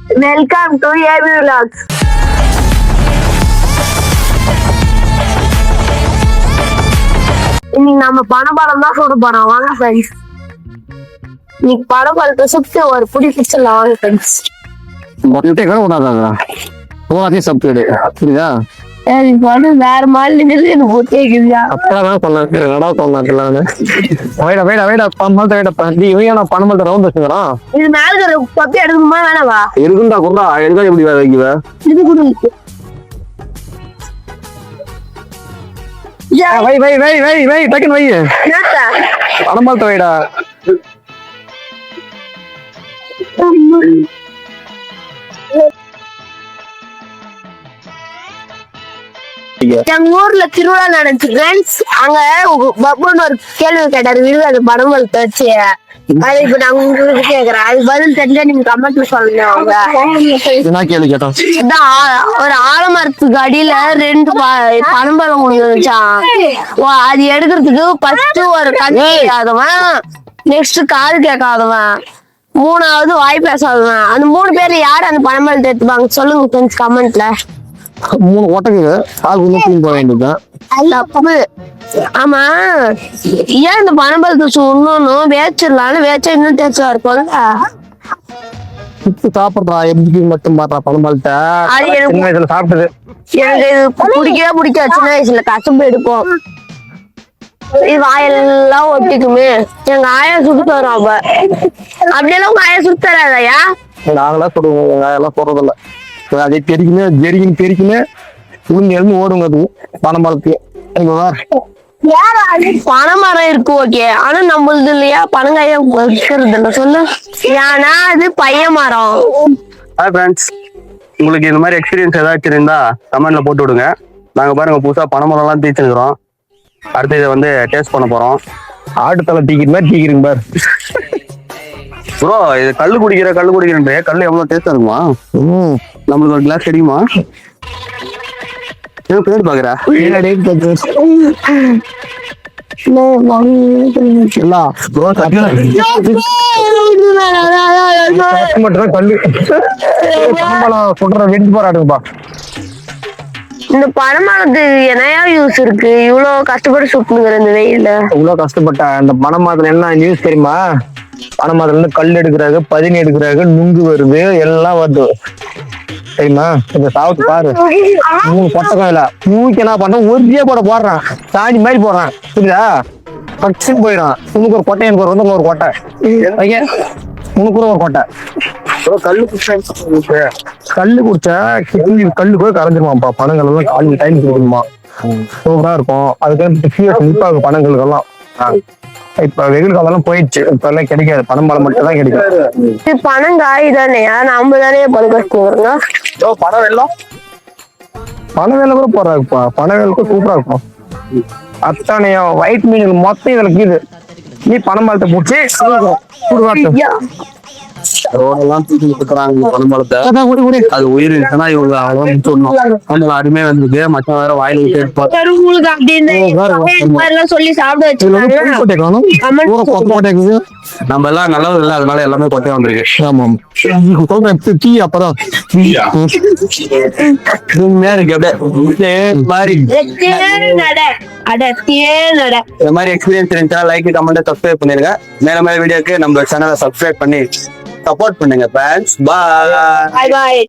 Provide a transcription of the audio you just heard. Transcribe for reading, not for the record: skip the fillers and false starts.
Welcome to AB vlogs. இன்னைக்கு நம்ம பணம் தான் சொல்ல போறோம். வாங்க ஃப்ரெண்ட்ஸ், இன்னைக்கு பணத்தை சுத்தி ஒரு புடி பிடிச்சலாம். வாங்க ஃப்ரெண்ட்ஸ், புரியுதா? வேற மாதிரி கேக்குதா? அப்பதான் பணமல்ட்ட ரவுண்ட் வச்சுக்கிறான். இது மேல பத்தி எடுக்கணுமா வேணாவா? இருக்குண்டா கொண்டா எடுக்கா எப்படி வைக்குவ? இது கூட வை வை வை வை வை டக்குன்னு வை. பணமல்ட்ட வைடா. எங்க ஊர்ல திருவிழா நடந்துச்சு ஃப்ரெண்ட்ஸ். அங்க பப்புன்னு ஒரு கேள்வி கேட்டாரு, விருது அது பணமல் வச்சு. அது இப்ப நாங்க உங்களுக்கு கேக்குறேன், அது பதில் தெரிஞ்சா நீங்க கமெண்ட்ல சொல்லுங்க. என்ன கேள்வி கேட்டோம்? ஒரு ஆலமரத்துக்கு அடியில 2 பனம்பழம் முடிஞ்சான். அது எடுக்கிறதுக்கு ஃபர்ஸ்ட் ஒரு கண் கேட்காதவன், நெக்ஸ்ட் காது கேட்காதவன், 3வது வாய் பேசாதவன். அந்த 3 பேர்ல யாரு அந்த பனம்பழத்தை எடுத்துப்பாங்க சொல்லுங்க ஃப்ரெண்ட்ஸ் கமெண்ட்ல. 3 ஓட்டக்கு கால் போக வேண்டியதுதான். ஆமா, ஏன் இந்த பனம்பழத்தை சுடணும்? வேச்சிடலாம்னு வேச்சா இன்னும் டேஸ்டா இருக்கும்ல. சாப்பிடுறா எப்படி மட்டும் பாடுறா பணமல்ட்ட. சின்ன வயசுல சாப்பிட்டது எனக்கு இது பிடிக்காது. சின்ன வயசுல கசப்பு எடுப்போம், இது வாயெல்லாம் ஒட்டிக்குமே. எங்க ஆயா சுட்டு தரும். அப்ப அப்படியெல்லாம் உங்க ஆயா சுட்டு தராதயா? நாங்களாம் சொல்லுவோம், எங்க ஆயெல்லாம் சொல்றதில்ல. அதே தெரிக்கணும் ஜெரிக்கின்னு தெரிக்கணும் உளுந்து எழுந்து ஓடுங்க. அதுவும் பனமரத்துக்கு பனைமரம் இருக்கு ஓகே, ஆனா நம்மளது இல்லையா பனங்காய வைக்கிறது இல்ல சொல்லு. ஏன்னா அது பையன் மரம். உங்களுக்கு இந்த மாதிரி எக்ஸ்பீரியன்ஸ் ஏதாச்சும் இருந்தா கமெண்ட்ல போட்டு விடுங்க. நாங்க பாருங்க புதுசா பனைமரம் எல்லாம் தீச்சுக்கிறோம். அடுத்து இதை வந்து டேஸ்ட் பண்ண போறோம். ஆட்டுத்தலை டீக்கிற மாதிரி டீக்கிறீங்க பாரு ப்ரோ. இது கல்லு குடிக்கிறேன் கல்லு எவ்வளவு டேஸ்டா இருக்குமா? நம்மளுக்கு ஒரு கிளாஸ் கிடைக்குமா? பேர் பாக்குறா போராடுப்பா. இந்த பனைமரத்துக்கு என்னையா யூஸ் இருக்கு? இவ்வளவு கஷ்டப்பட்டு சுட்டுங்கிற இந்த வெயில. இவ்வளவு கஷ்டப்பட்டேன். இந்த பனைமரத்துல என்ன நியூஸ் தெரியுமா? பனைமரத்துல இருந்து கல் எடுக்கிறாங்க, பதினி எடுக்கிறாங்க, நுங்கு வருது, எல்லாம் வருது தெரியுமா? இந்த சாவுத்து பாரு, 3 கொட்டக்காயில மூக்கு என்ன பண்றான்? ஒரே போட போடுறான், சாணி மாதிரி போடுறான். புரியுதா? பக்ஷன் போயிடான். உனக்கு ஒரு கொட்டை, எனக்கு ஒரு கொட்டை, உனக்கு ஒரு கொட்டை. கல்லு குடிச்சா கிட்னி கல்லு போய் கரைஞ்சிருமாப்பா. பணங்கள் எல்லாம் காலையில் டைம் கொடுக்கணுமா? சூப்பரா இருக்கும். அதுக்கு பணங்களுக்கெல்லாம் இப்ப வெயில் காலம் போயிடுச்சு. இப்ப எல்லாம் கிடைக்காது, பனம்பழம் மட்டும் தான் கிடைக்கும். பனங்காய் தானேயா, நாம தானே பனவேல கூட போறாருப்பா. பனவேலுக்கு சூப்பரா இருக்கும். அத்தனைய ஒயிட் மீன் மொத்தம் இதுல கீது. நீ பனம்பழத்தை பிடிச்சி அது உயிர் இருந்துச்சுன்னா இவங்க அவ்வளவு அருமையா வந்தது. மச்சம் வேற வாயில சொல்லி சாப்பிட நம்ம எல்லாம் நல்லது இல்லை, அதனால எல்லாமே கொட்டையா வந்துருக்கு. ஆமாம் சொல்றேன் டீ அப்பதான் இந்த மாதிரி எக்ஸ்பீரியன்ஸ் இருந்துச்சா லைக் கமெண்ட் சப்ஸ்கிரைப் பண்ணிருங்க. மேல வீடியோக்கு நம்ம சேனலை சப்ஸ்கிரைப் பண்ணி சப்போர்ட் பண்ணுங்க. பாய் பாய்.